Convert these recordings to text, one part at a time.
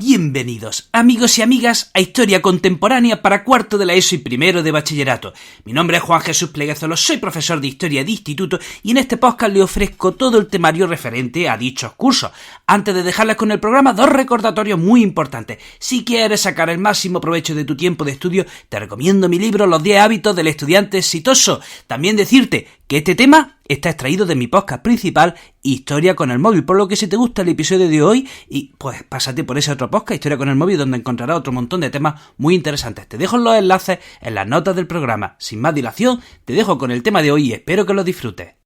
Bienvenidos, amigos y amigas, a Historia Contemporánea para cuarto de la ESO y primero de bachillerato. Mi nombre es Juan Jesús Pleguezolo, soy profesor de Historia de Instituto y en este podcast le ofrezco todo el temario referente a dichos cursos. Antes de dejarles con el programa, dos recordatorios muy importantes. Si quieres sacar el máximo provecho de tu tiempo de estudio, te recomiendo mi libro Los 10 hábitos del estudiante exitoso. También decirte que este tema está extraído de mi podcast principal, Historia con el móvil, por lo que si te gusta el episodio de hoy, y pues pásate por ese otro podcast, Historia con el móvil, donde encontrarás otro montón de temas muy interesantes. Te dejo los enlaces en las notas del programa. Sin más dilación, te dejo con el tema de hoy y espero que lo disfrutes.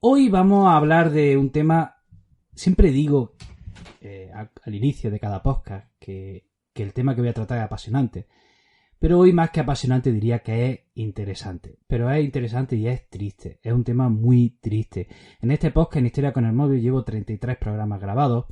Hoy vamos a hablar de un tema, siempre digo al inicio de cada podcast que el tema que voy a tratar es apasionante. Pero hoy más que apasionante diría que es interesante. Pero es interesante y es triste. Es un tema muy triste. En este podcast, en Historia con el móvil, llevo 33 programas grabados.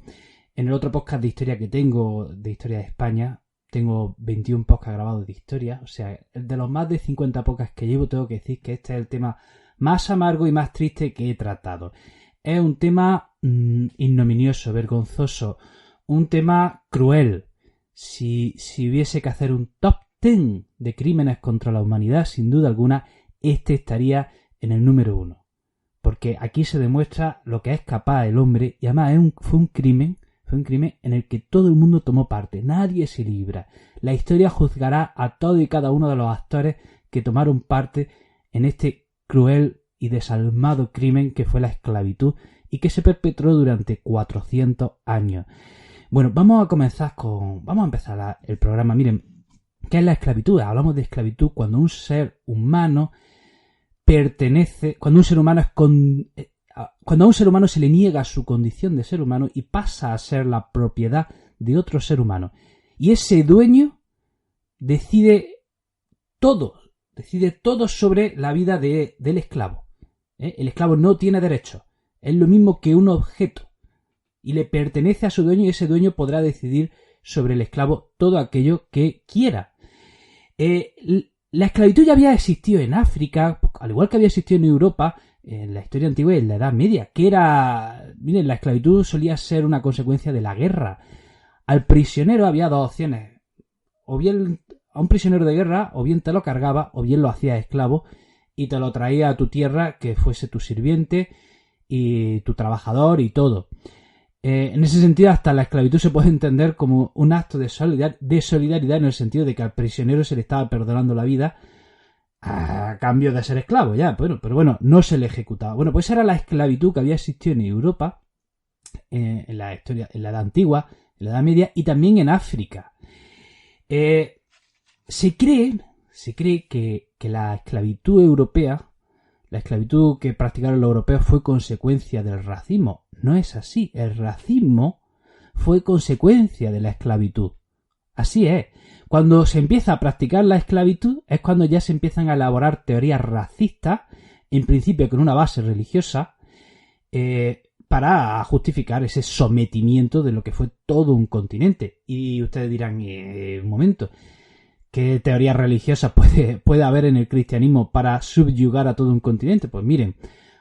En el otro podcast de historia que tengo, de Historia de España, tengo 21 podcasts grabados de historia. O sea, de los más de 50 podcasts que llevo, tengo que decir que este es el tema más amargo y más triste que he tratado. Es un tema ignominioso, vergonzoso. Un tema cruel. Si hubiese que hacer un top 10 de crímenes contra la humanidad, sin duda alguna, este estaría en el número 1. Porque aquí se demuestra lo que es capaz el hombre, y además fue un crimen en el que todo el mundo tomó parte. Nadie se libra. La historia juzgará a todo y cada uno de los actores que tomaron parte en este cruel y desalmado crimen que fue la esclavitud y que se perpetró durante 400 años. Bueno, vamos a empezar el programa. Miren, ¿qué es la esclavitud? Hablamos de esclavitud cuando un ser humano cuando a un ser humano se le niega su condición de ser humano y pasa a ser la propiedad de otro ser humano. Y ese dueño decide todo sobre la vida del esclavo. El esclavo no tiene derechos, es lo mismo que un objeto y le pertenece a su dueño y ese dueño podrá decidir sobre el esclavo todo aquello que quiera. La esclavitud ya había existido en África, al igual que había existido en Europa, en la historia antigua y en la Edad Media, miren, la esclavitud solía ser una consecuencia de la guerra. Al prisionero había dos opciones, o bien a un prisionero de guerra, o bien te lo cargaba, o bien lo hacías esclavo y te lo traía a tu tierra, que fuese tu sirviente y tu trabajador y todo. En ese sentido, hasta la esclavitud se puede entender como un acto de solidaridad en el sentido de que al prisionero se le estaba perdonando la vida a cambio de ser esclavo, ya, pero bueno, no se le ejecutaba. Bueno, pues era la esclavitud que había existido en Europa, en la Edad Antigua, en la Edad Media y también en África. Se cree que la esclavitud europea, la esclavitud que practicaron los europeos fue consecuencia del racismo. No es así. El racismo fue consecuencia de la esclavitud. Así es. Cuando se empieza a practicar la esclavitud es cuando ya se empiezan a elaborar teorías racistas, en principio con una base religiosa, para justificar ese sometimiento de lo que fue todo un continente. Y ustedes dirán, un momento, ¿qué teoría religiosa puede haber en el cristianismo para subyugar a todo un continente? Pues miren,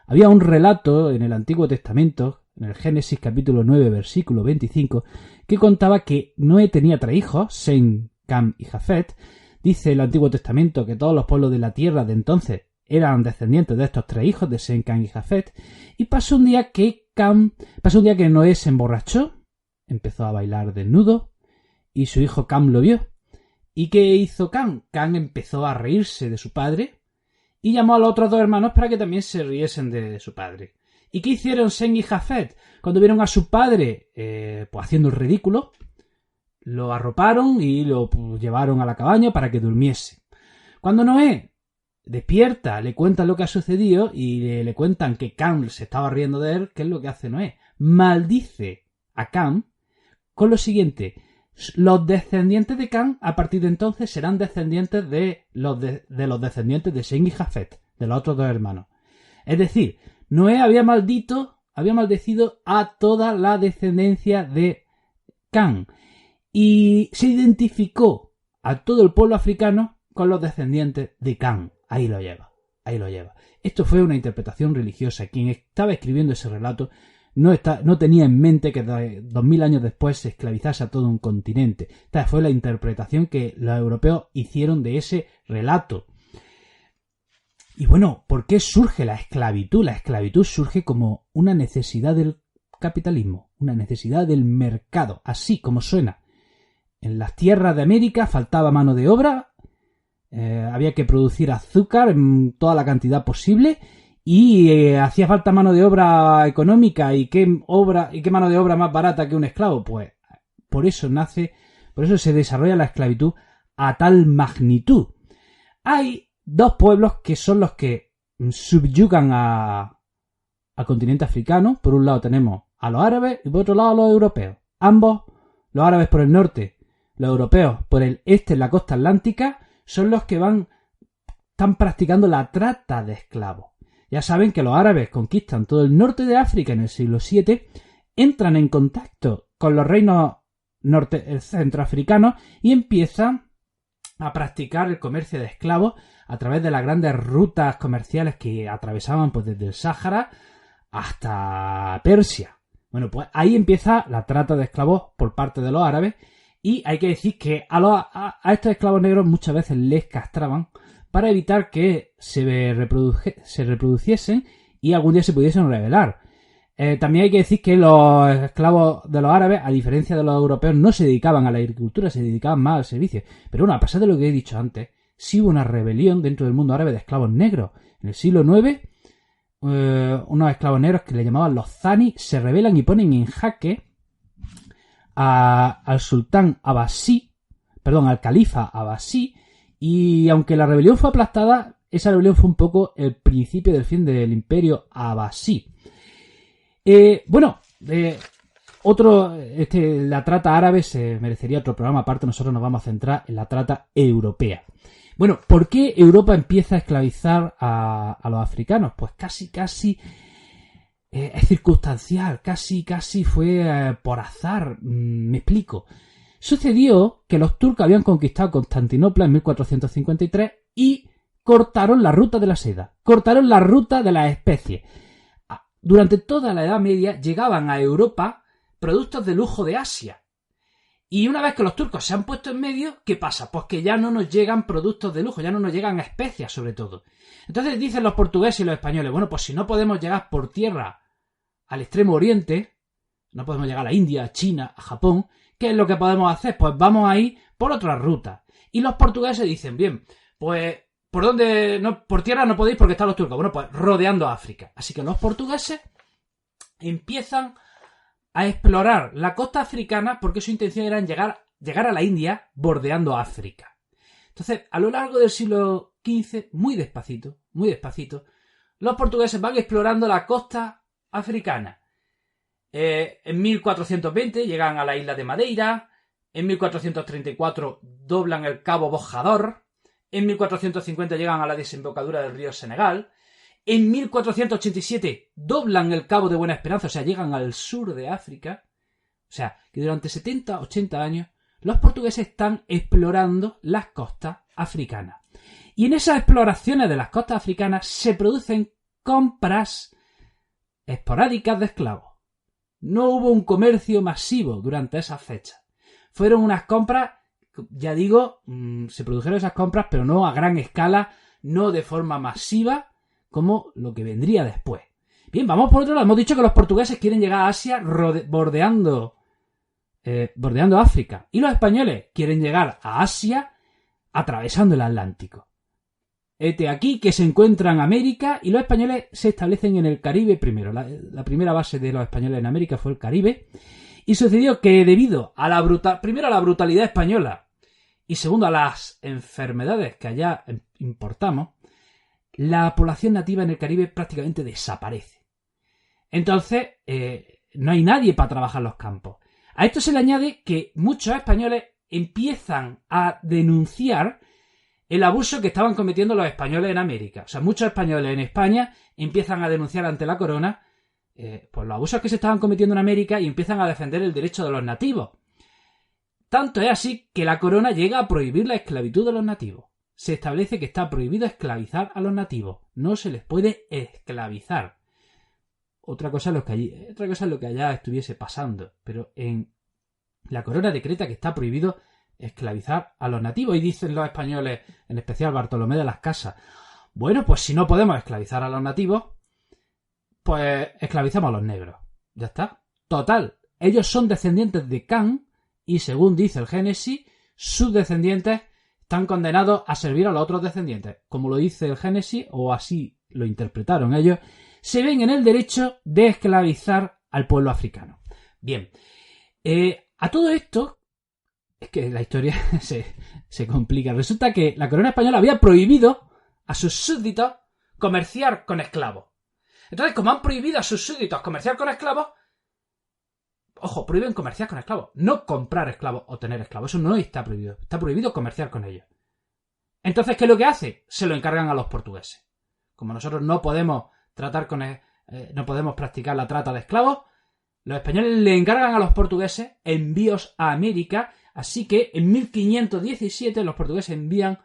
había un relato en el Antiguo Testamento, en el Génesis capítulo 9, versículo 25, que contaba que Noé tenía 3 hijos, Sem, Cam y Jafet. Dice el Antiguo Testamento que todos los pueblos de la tierra de entonces eran descendientes de estos 3 hijos, de Sem, Cam y Jafet. Y pasó un día que Noé se emborrachó, empezó a bailar desnudo, y su hijo Cam lo vio. ¿Y qué hizo Cam? Cam empezó a reírse de su padre y llamó a los otros 2 hermanos para que también se riesen de su padre. ¿Y qué hicieron Sem y Jafet? Cuando vieron a su padre pues haciendo el ridículo, lo arroparon y lo llevaron a la cabaña para que durmiese. Cuando Noé despierta, le cuentan lo que ha sucedido y le cuentan que Cam se estaba riendo de él. ¿Qué es lo que hace Noé? Maldice a Cam con lo siguiente: los descendientes de Cam a partir de entonces serán descendientes de los descendientes de Sem y Jafet, de los otros 2 hermanos. Es decir, Noé había maldecido a toda la descendencia de Cam y se identificó a todo el pueblo africano con los descendientes de Cam. Ahí lo lleva. Esto fue una interpretación religiosa. Quien estaba escribiendo ese relato no tenía en mente que 2000 años después se esclavizase a todo un continente. Esta fue la interpretación que los europeos hicieron de ese relato. Y bueno, ¿por qué surge la esclavitud? La esclavitud surge como una necesidad del capitalismo, una necesidad del mercado, así como suena. En las tierras de América faltaba mano de obra, había que producir azúcar en toda la cantidad posible y hacía falta mano de obra económica. ¿Y qué mano de obra más barata que un esclavo? Pues por eso se desarrolla la esclavitud a tal magnitud. Hay dos pueblos que son los que subyugan al continente africano. Por un lado tenemos a los árabes y por otro lado a los europeos. Ambos, los árabes por el norte, los europeos por el este en la costa atlántica, son los que están practicando la trata de esclavos. Ya saben que los árabes conquistan todo el norte de África en el siglo VII, entran en contacto con los reinos centroafricanos y empiezan a practicar el comercio de esclavos a través de las grandes rutas comerciales que atravesaban pues desde el Sáhara hasta Persia. Bueno, pues ahí empieza la trata de esclavos por parte de los árabes, y hay que decir que a estos esclavos negros muchas veces les castraban para evitar que se reproduciesen y algún día se pudiesen rebelar. También hay que decir que los esclavos de los árabes, a diferencia de los europeos, no se dedicaban a la agricultura, se dedicaban más al servicio. Pero bueno, a pesar de lo que he dicho antes, sí hubo una rebelión dentro del mundo árabe de esclavos negros. En el siglo IX, unos esclavos negros que le llamaban los zani se rebelan y ponen en jaque al sultán Abbasí, al califa Abbasí, y aunque la rebelión fue aplastada, esa rebelión fue un poco el principio del fin del imperio Abbasí. La trata árabe se merecería otro programa aparte. Nosotros nos vamos a centrar en la trata europea. Bueno, ¿por qué Europa empieza a esclavizar a los africanos? Pues casi es circunstancial, casi fue por azar. Me explico. Sucedió que los turcos habían conquistado Constantinopla en 1453 y cortaron la ruta de la seda, cortaron la ruta de las especies. Durante toda la Edad Media llegaban a Europa productos de lujo de Asia. Y una vez que los turcos se han puesto en medio, ¿qué pasa? Pues que ya no nos llegan productos de lujo, ya no nos llegan especias sobre todo. Entonces dicen los portugueses y los españoles, bueno, pues si no podemos llegar por tierra al extremo oriente, no podemos llegar a la India, a China, a Japón, ¿qué es lo que podemos hacer? Pues vamos a ir por otra ruta. Y los portugueses dicen, bien, pues ¿por dónde? No, por tierra no podéis porque están los turcos. Bueno, pues rodeando África. Así que los portugueses empiezan a explorar la costa africana porque su intención era llegar a la India bordeando África. Entonces, a lo largo del siglo XV, muy despacito, los portugueses van explorando la costa africana. En 1420 llegan a la isla de Madeira. En 1434 doblan el Cabo Bojador. En 1450 llegan a la desembocadura del río Senegal. En 1487 doblan el Cabo de Buena Esperanza, o sea, llegan al sur de África. O sea, que durante 70, 80 años los portugueses están explorando las costas africanas. Y en esas exploraciones de las costas africanas se producen compras esporádicas de esclavos. No hubo un comercio masivo durante esas fechas. Fueron unas compras, ya digo, se produjeron esas compras, pero no a gran escala, no de forma masiva, como lo que vendría después. Bien, vamos por otro lado. Hemos dicho que los portugueses quieren llegar a Asia bordeando África. Y los españoles quieren llegar a Asia atravesando el Atlántico. Hete aquí que se encuentran América y los españoles se establecen en el Caribe primero. La primera base de los españoles en América fue el Caribe. Y sucedió que debido a primero a la brutalidad española y segundo a las enfermedades que allá importamos, la población nativa en el Caribe prácticamente desaparece. Entonces, no hay nadie para trabajar los campos. A esto se le añade que muchos españoles empiezan a denunciar el abuso que estaban cometiendo los españoles en América. O sea, muchos españoles en España empiezan a denunciar ante la corona por los abusos que se estaban cometiendo en América y empiezan a defender el derecho de los nativos. Tanto es así que la corona llega a prohibir la esclavitud de los nativos. Se establece que está prohibido esclavizar a los nativos. No se les puede esclavizar. otra cosa es lo que allá estuviese pasando. Pero en la corona decreta que está prohibido esclavizar a los nativos. Y dicen los españoles, en especial Bartolomé de las Casas, bueno, pues si no podemos esclavizar a los nativos, pues esclavizamos a los negros. Ya está. Total, ellos son descendientes de Cam y según dice el Génesis, sus descendientes están condenados a servir a los otros descendientes. Como lo dice el Génesis, o así lo interpretaron ellos, se ven en el derecho de esclavizar al pueblo africano. Bien, a todo esto, es que la historia se complica. Resulta que la corona española había prohibido a sus súbditos comerciar con esclavos. Entonces, como han prohibido a sus súbditos comerciar con esclavos, ojo, prohíben comerciar con esclavos, no comprar esclavos o tener esclavos. Eso no está prohibido. Está prohibido comerciar con ellos. Entonces, ¿qué es lo que hace? Se lo encargan a los portugueses. Como nosotros no podemos no podemos practicar la trata de esclavos, los españoles le encargan a los portugueses envíos a América. Así que en 1517 los portugueses envían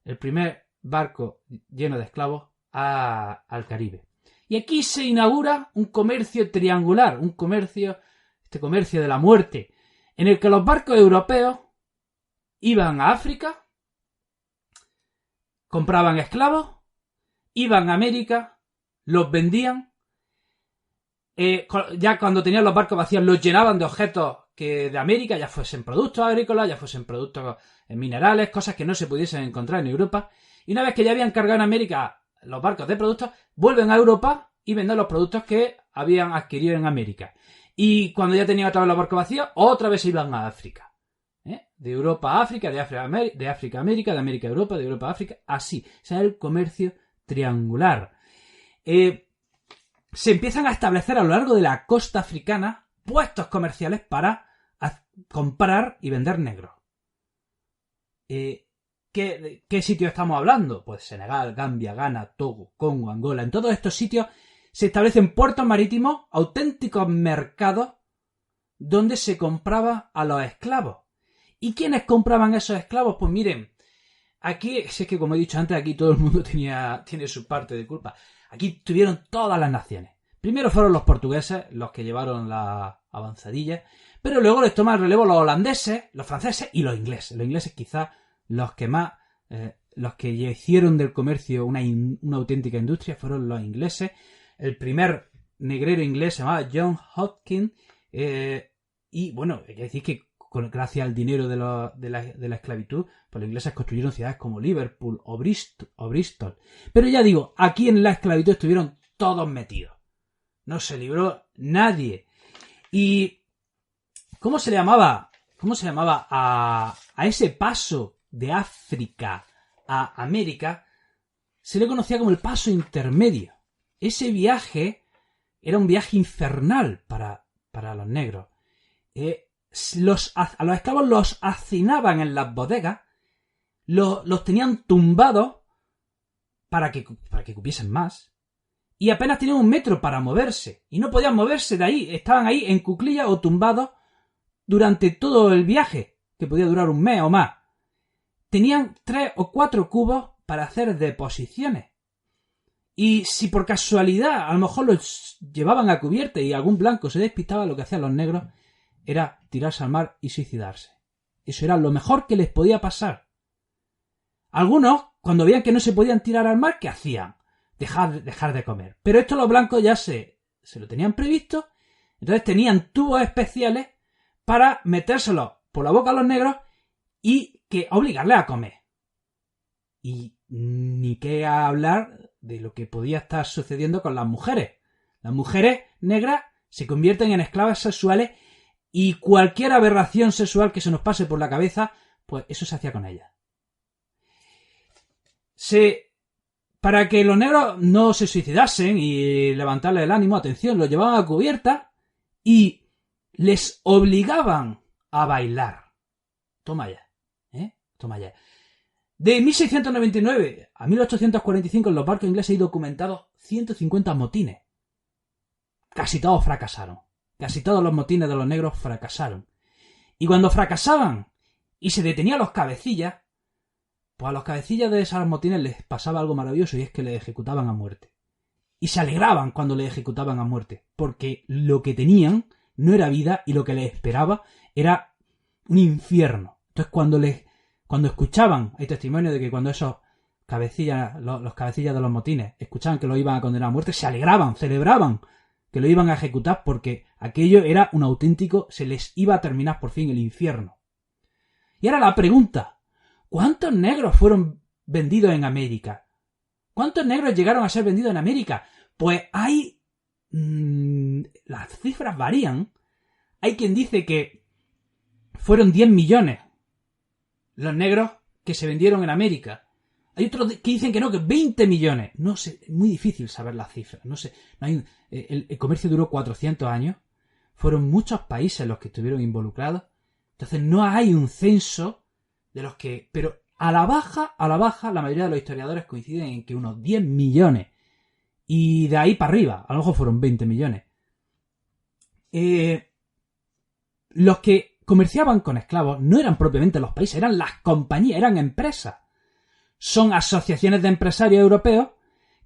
el primer barco lleno de esclavos al Caribe. Y aquí se inaugura un comercio triangular, este comercio de la muerte, en el que los barcos europeos iban a África, compraban esclavos, iban a América, los vendían, ya cuando tenían los barcos vacíos los llenaban de objetos que de América, ya fuesen productos agrícolas, ya fuesen productos minerales, cosas que no se pudiesen encontrar en Europa, y una vez que ya habían cargado en América los barcos de productos, vuelven a Europa y venden los productos que habían adquirido en América. Y cuando ya tenían otra vez los barcos vacíos, otra vez se iban a África. De Europa a África, de África a América, de América a Europa, de Europa a África, así. O sea, el comercio triangular. Se empiezan a establecer a lo largo de la costa africana puestos comerciales para comprar y vender negros. ¿Qué sitio estamos hablando? Pues Senegal, Gambia, Ghana, Togo, Congo, Angola. En todos estos sitios se establecen puertos marítimos, auténticos mercados, donde se compraba a los esclavos. ¿Y quiénes compraban esos esclavos? Pues miren, aquí, si es que como he dicho antes, aquí todo el mundo tiene su parte de culpa. Aquí tuvieron todas las naciones. Primero fueron los portugueses los que llevaron la avanzadilla, pero luego les toman el relevo los holandeses, los franceses y los ingleses. Los ingleses quizás los que más, los que hicieron del comercio una auténtica industria fueron los ingleses. El primer negrero inglés se llamaba John Hopkins, y bueno, hay que decir que gracias al dinero de la esclavitud, pues los ingleses construyeron ciudades como Liverpool o Bristol. Pero ya digo, aquí en la esclavitud estuvieron todos metidos. No se libró nadie. ¿Y cómo se le llamaba? ¿Cómo se llamaba a ese paso de África a América? Se le conocía como el paso intermedio. Ese viaje era un viaje infernal para los negros. A los esclavos los hacinaban en las bodegas, los tenían tumbados para que cupiesen más, y apenas tenían 1 metro para moverse, y no podían moverse de ahí, estaban ahí en cuclillas o tumbados durante todo el viaje, que podía durar 1 mes o más. Tenían 3 o 4 cubos para hacer deposiciones. Y si por casualidad a lo mejor los llevaban a cubierta y algún blanco se despistaba, lo que hacían los negros era tirarse al mar y suicidarse. Eso era lo mejor que les podía pasar. Algunos, cuando veían que no se podían tirar al mar, ¿qué hacían? Dejar de comer. Pero esto los blancos ya se lo tenían previsto, entonces tenían tubos especiales para metérselos por la boca a los negros y que obligarles a comer. Y ni qué hablar de lo que podía estar sucediendo con las mujeres. Las mujeres negras se convierten en esclavas sexuales y cualquier aberración sexual que se nos pase por la cabeza, pues eso se hacía con ellas. Para que los negros no se suicidasen y levantarles el ánimo, atención, los llevaban a cubierta y les obligaban a bailar. Toma ya, toma ya. De 1699 a 1845 en los barcos ingleses hay documentados 150 motines. Casi todos fracasaron. Casi todos los motines de los negros fracasaron. Y cuando fracasaban y se detenían los cabecillas, pues a los cabecillas de esos motines les pasaba algo maravilloso y es que les ejecutaban a muerte. y se alegraban cuando les ejecutaban a muerte, porque lo que tenían no era vida y lo que les esperaba era un infierno. Entonces cuando escuchaban, hay testimonio de que cuando esos cabecillas, los cabecillas de los motines, escuchaban que lo iban a condenar a muerte, se alegraban, celebraban que lo iban a ejecutar porque aquello era un auténtico, se les iba a terminar por fin el infierno. Y ahora la pregunta, ¿cuántos negros fueron vendidos en América? ¿Cuántos negros llegaron a ser vendidos en América? Pues hay... las cifras varían. Hay quien dice que fueron 10 millones los negros que se vendieron en América. Hay otros que dicen que no, que 20 millones. No sé, es muy difícil saber las cifras. No sé, el comercio duró 400 años. Fueron muchos países los que estuvieron involucrados. Entonces no hay un censo de los que... Pero a la baja, la mayoría de los historiadores coinciden en que unos 10 millones. Y de ahí para arriba, a lo mejor fueron 20 millones. Los que comerciaban con esclavos no eran propiamente los países, eran las compañías, eran empresas. Son asociaciones de empresarios europeos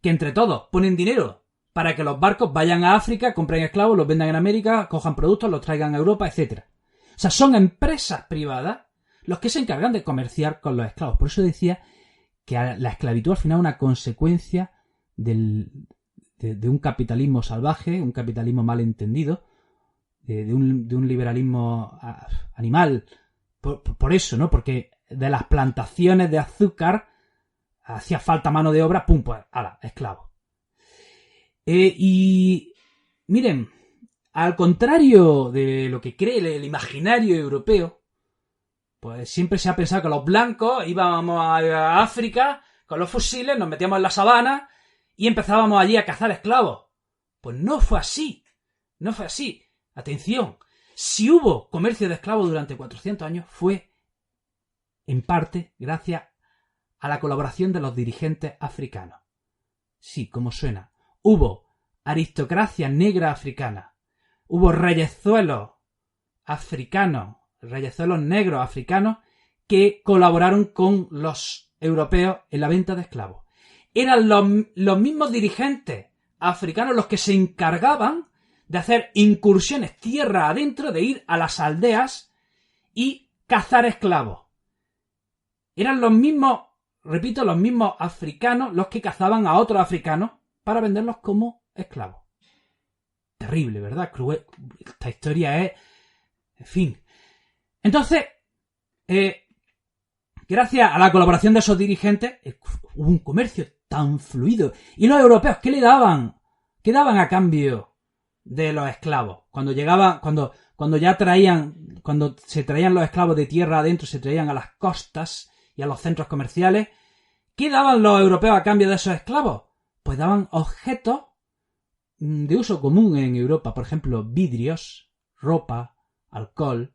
que entre todos ponen dinero para que los barcos vayan a África, compren esclavos, los vendan en América, cojan productos, los traigan a Europa, etc. O sea, son empresas privadas los que se encargan de comerciar con los esclavos. Por eso decía que la esclavitud al final es una consecuencia de un capitalismo salvaje, un capitalismo mal entendido, de un liberalismo animal. Por eso, ¿no? Porque de las plantaciones de azúcar hacía falta mano de obra, pum, pues, ala, esclavo. Y miren, al contrario de lo que cree el imaginario europeo, pues siempre se ha pensado que los blancos íbamos a África con los fusiles, nos metíamos en la sabana y empezábamos allí a cazar esclavos. Pues no fue así. No fue así. Atención. Si hubo comercio de esclavos durante 400 años fue en parte gracias a la colaboración de los dirigentes africanos. Sí, como suena. Hubo aristocracia negra africana. Hubo reyezuelos africanos, reyezuelos negros africanos que colaboraron con los europeos en la venta de esclavos. Eran los mismos dirigentes africanos los que se encargaban de hacer incursiones tierra adentro, de ir a las aldeas y cazar esclavos. Eran los mismos, repito, los mismos africanos los que cazaban a otros africanos para venderlos como esclavos. Terrible, ¿verdad? Cruel. Esta historia es... En fin. Entonces, gracias a la colaboración de esos dirigentes, hubo un comercio tan fluido. ¿Y los europeos qué le daban? ¿Qué daban a cambio de los esclavos? Cuando llegaban, cuando se traían los esclavos de tierra adentro, se traían a las costas y a los centros comerciales, ¿qué daban los europeos a cambio de esos esclavos? Pues daban objetos de uso común en Europa, por ejemplo, vidrios, ropa, alcohol,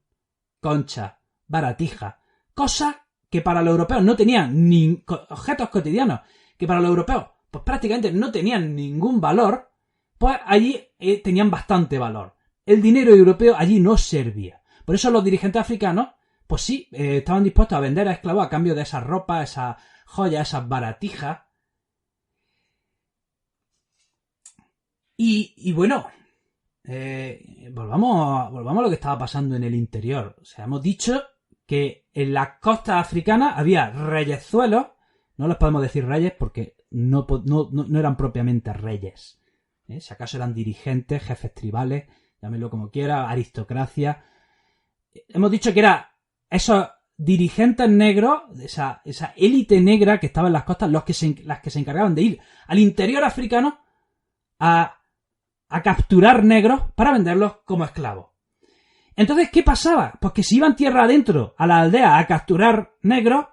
concha, baratija, cosas que para los europeos no tenían ni objetos cotidianos, que para los europeos pues prácticamente no tenían ningún valor, pues allí tenían bastante valor. El dinero europeo allí no servía. Por eso los dirigentes africanos, pues sí, estaban dispuestos a vender a esclavos a cambio de esas ropas, esas joyas, esas baratijas. Y bueno, volvamos a lo que estaba pasando en el interior. O sea, hemos dicho que en las costas africanas había reyezuelos, no les podemos decir reyes porque no eran propiamente reyes. Si acaso eran dirigentes, jefes tribales, llámenlo como quiera, aristocracia. Hemos dicho que eran esos dirigentes negros, esa élite negra que estaba en las costas, las que se encargaban de ir al interior africano a capturar negros para venderlos como esclavos. Entonces, ¿qué pasaba? Pues que si iban tierra adentro a la aldea a capturar negros,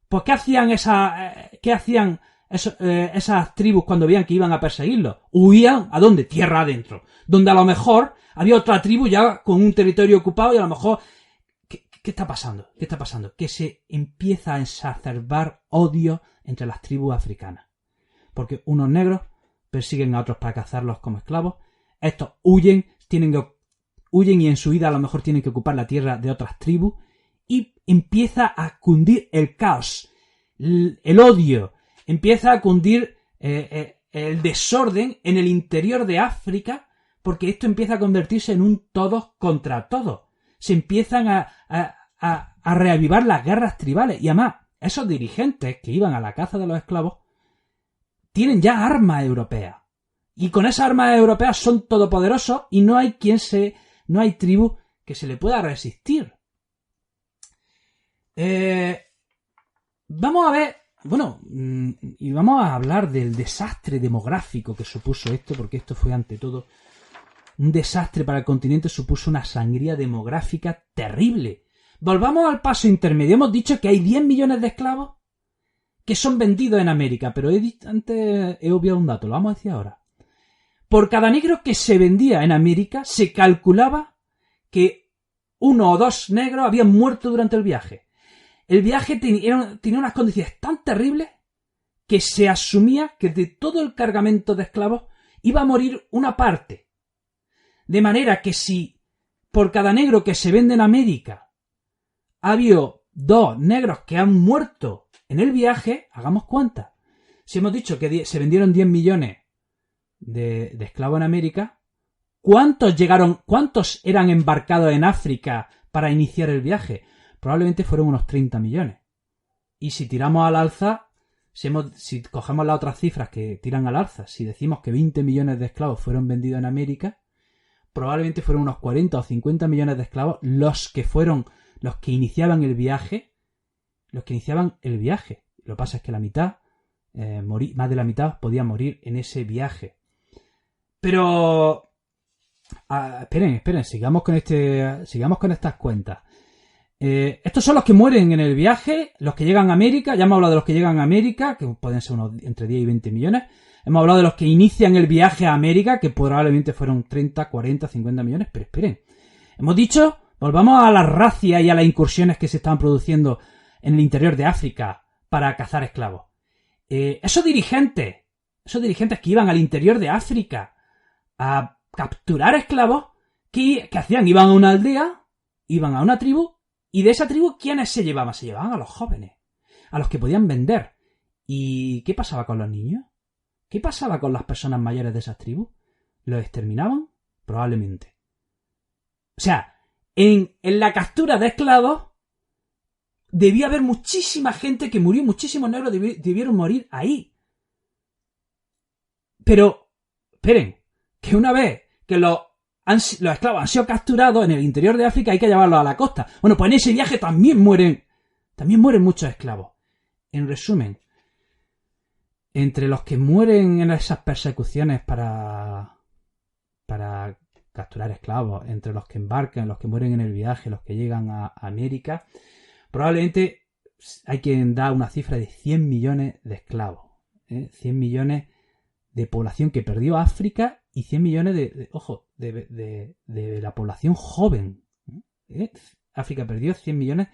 pues ¿qué hacían esas tribus cuando veían que iban a perseguirlos? Huían ¿a dónde? Tierra adentro. Donde a lo mejor había otra tribu ya con un territorio ocupado y a lo mejor... ¿Qué está pasando? ¿Qué está pasando? Que se empieza a exacerbar odio entre las tribus africanas. Porque unos negros persiguen a otros para cazarlos como esclavos. Estos huyen y en su vida a lo mejor tienen que ocupar la tierra de otras tribus. Y empieza a cundir el caos, el odio. Empieza a cundir el desorden en el interior de África, porque esto empieza a convertirse en un todos contra todos. Se empiezan a reavivar las guerras tribales. Y además, esos dirigentes que iban a la caza de los esclavos tienen ya armas europeas. Y con esas armas europeas son todopoderosos y no hay tribu que se le pueda resistir. Vamos a ver, y vamos a hablar del desastre demográfico que supuso esto, porque esto fue ante todo un desastre para el continente, supuso una sangría demográfica terrible. Volvamos al paso intermedio. Hemos dicho que hay 10 millones de esclavos que son vendidos en América, pero antes he obviado un dato, lo vamos a decir ahora. Por cada negro que se vendía en América, se calculaba que 1 o 2 negros habían muerto durante el viaje. El viaje tenía unas condiciones tan terribles que se asumía que de todo el cargamento de esclavos iba a morir una parte. De manera que si por cada negro que se vende en América ha habido 2 negros que han muerto en el viaje, hagamos cuentas. Si hemos dicho que se vendieron 10 millones de esclavos en América, ¿cuántos eran embarcados en África para iniciar el viaje? Probablemente fueron unos 30 millones. Y si tiramos al alza, si cogemos las otras cifras que tiran al alza, si decimos que 20 millones de esclavos fueron vendidos en América, probablemente fueron unos 40 o 50 millones de esclavos los que iniciaban el viaje. Lo que pasa es que la mitad, más de la mitad, podía morir en ese viaje. Pero esperen, sigamos con estas cuentas. Estos son los que mueren en el viaje, los que llegan a América. Ya hemos hablado de los que llegan a América, que pueden ser entre 10 y 20 millones. Hemos hablado de los que inician el viaje a América, que probablemente fueron 30, 40, 50 millones. Pero esperen, hemos dicho, volvamos a las racias y a las incursiones que se estaban produciendo en el interior de África para cazar esclavos. Esos dirigentes que iban al interior de África a capturar esclavos, ¿qué hacían? Iban a una aldea, iban a una tribu, y de esa tribu, ¿quiénes se llevaban? Se llevaban a los jóvenes, a los que podían vender. ¿Y qué pasaba con los niños? ¿Qué pasaba con las personas mayores de esas tribus? ¿Los exterminaban? Probablemente. O sea, en la captura de esclavos debía haber muchísima gente que murió, muchísimos negros debieron morir ahí. Pero, esperen, que una vez que los esclavos han sido capturados en el interior de África hay que llevarlos a la costa. Bueno, pues en ese viaje también mueren muchos esclavos. En resumen, entre los que mueren en esas persecuciones para capturar esclavos, entre los que embarcan, los que mueren en el viaje, los que llegan a América, probablemente hay quien da una cifra de 100 millones de esclavos. 100 millones de población que perdió África y 100 millones de la población joven. África perdió 100 millones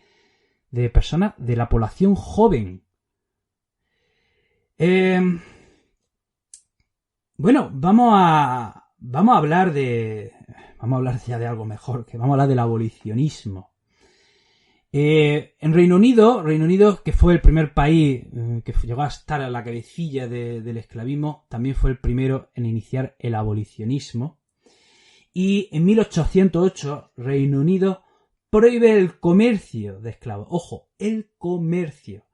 de personas de la población joven. Bueno, vamos a hablar ya de algo mejor, que vamos a hablar del abolicionismo. En Reino Unido, que fue el primer país que llegó a estar a la cabecilla del esclavismo, también fue el primero en iniciar el abolicionismo. Y en 1808, Reino Unido prohíbe el comercio de esclavos. Ojo, el comercio.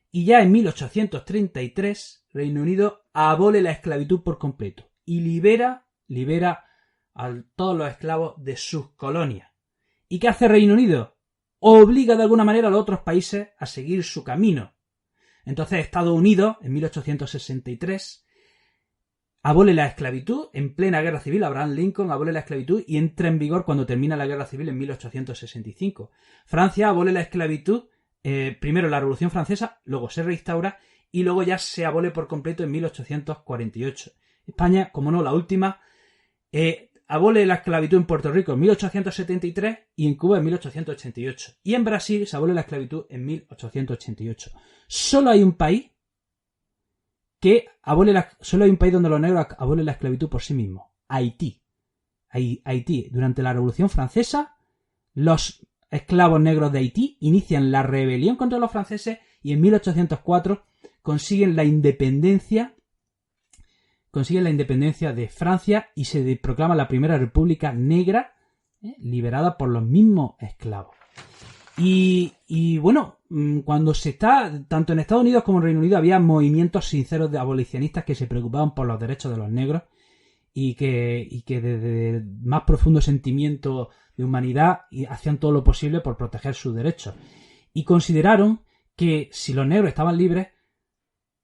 Y ya en 1833, Reino Unido abole la esclavitud por completo y libera a todos los esclavos de sus colonias. ¿Y qué hace Reino Unido? Obliga de alguna manera a los otros países a seguir su camino. Entonces Estados Unidos, en 1863, abole la esclavitud en plena guerra civil. Abraham Lincoln abole la esclavitud y entra en vigor cuando termina la guerra civil en 1865. Francia abole la esclavitud, primero la Revolución Francesa, luego se reinstaura y luego ya se abole por completo en 1848. España, como no, la última, abole la esclavitud en Puerto Rico en 1873 y en Cuba en 1888. Y en Brasil se abole la esclavitud en 1888. Solo hay un país donde los negros abolen la esclavitud por sí mismos. Haití. Haití. Durante la Revolución Francesa, los esclavos negros de Haití inician la rebelión contra los franceses y en 1804 consiguen la independencia consigue la independencia de Francia y se proclama la primera república negra liberada por los mismos esclavos. Y bueno, cuando tanto en Estados Unidos como en Reino Unido había movimientos sinceros de abolicionistas que se preocupaban por los derechos de los negros y que desde el más profundo sentimiento de humanidad hacían todo lo posible por proteger sus derechos. Y consideraron que si los negros estaban libres,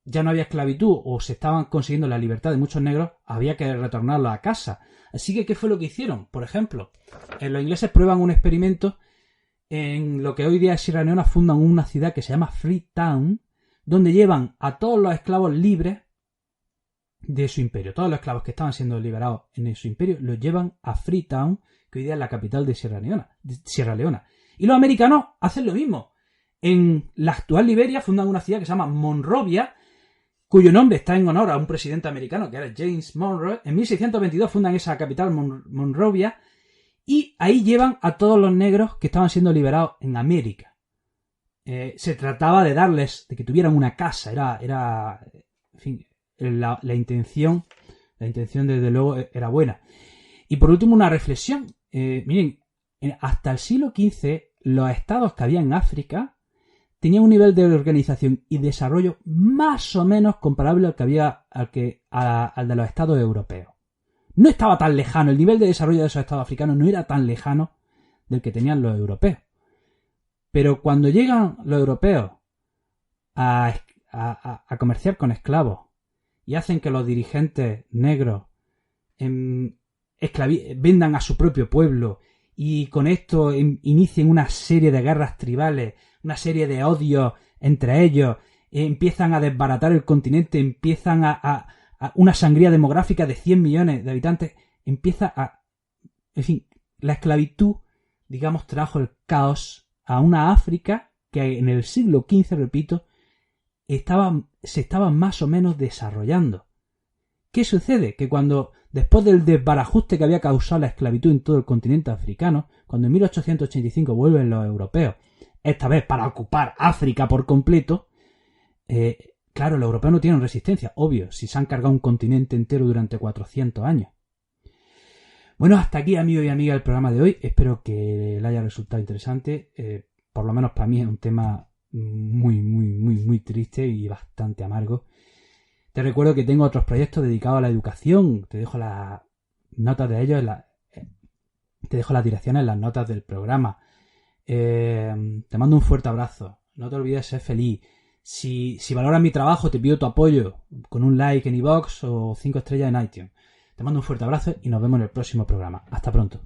ya no había esclavitud o se estaban consiguiendo la libertad de muchos negros, había que retornarlos a casa. Así que, ¿qué fue lo que hicieron? Por ejemplo, los ingleses prueban un experimento en lo que hoy día es Sierra Leona, fundan una ciudad que se llama Freetown, donde llevan a todos los esclavos libres de su imperio. Todos los esclavos que estaban siendo liberados en su imperio los llevan a Freetown, que hoy día es la capital de Sierra Leona. Y los americanos hacen lo mismo. En la actual Liberia fundan una ciudad que se llama Monrovia, cuyo nombre está en honor a un presidente americano que era James Monroe. En 1622 fundan esa capital, Monrovia, y ahí llevan a todos los negros que estaban siendo liberados en América. Se trataba de de que tuvieran una casa. En fin, la intención desde luego era buena. Y por último, una reflexión. Miren, hasta el siglo XV, los estados que había en África tenían un nivel de organización y desarrollo más o menos comparable al que había al de los estados europeos. No estaba tan lejano, el nivel de desarrollo de esos estados africanos no era tan lejano del que tenían los europeos. Pero cuando llegan los europeos a comerciar con esclavos y hacen que los dirigentes negros vendan a su propio pueblo y con esto inicien una serie de guerras tribales, una serie de odios entre ellos, empiezan a desbaratar el continente, empiezan a una sangría demográfica de 100 millones de habitantes, en fin, la esclavitud, digamos, trajo el caos a una África que en el siglo XV, repito, se estaba más o menos desarrollando. ¿Qué sucede? Que después del desbarajuste que había causado la esclavitud en todo el continente africano, cuando en 1885 vuelven los europeos, esta vez para ocupar África por completo, claro, los europeos no tienen resistencia, obvio, si se han cargado un continente entero durante 400 años. Bueno, hasta aquí, amigos y amigas, el programa de hoy. Espero que le haya resultado interesante. Por lo menos para mí es un tema muy, muy, muy, muy triste y bastante amargo. Te recuerdo que tengo otros proyectos dedicados a la educación. Te dejo las notas de ellos, te dejo las direcciones en las notas del programa. Te mando un fuerte abrazo. No te olvides de ser feliz. Si valoras mi trabajo, te pido tu apoyo con un like en iVoox o 5 estrellas en iTunes. Te mando un fuerte abrazo y nos vemos en el próximo programa. Hasta pronto.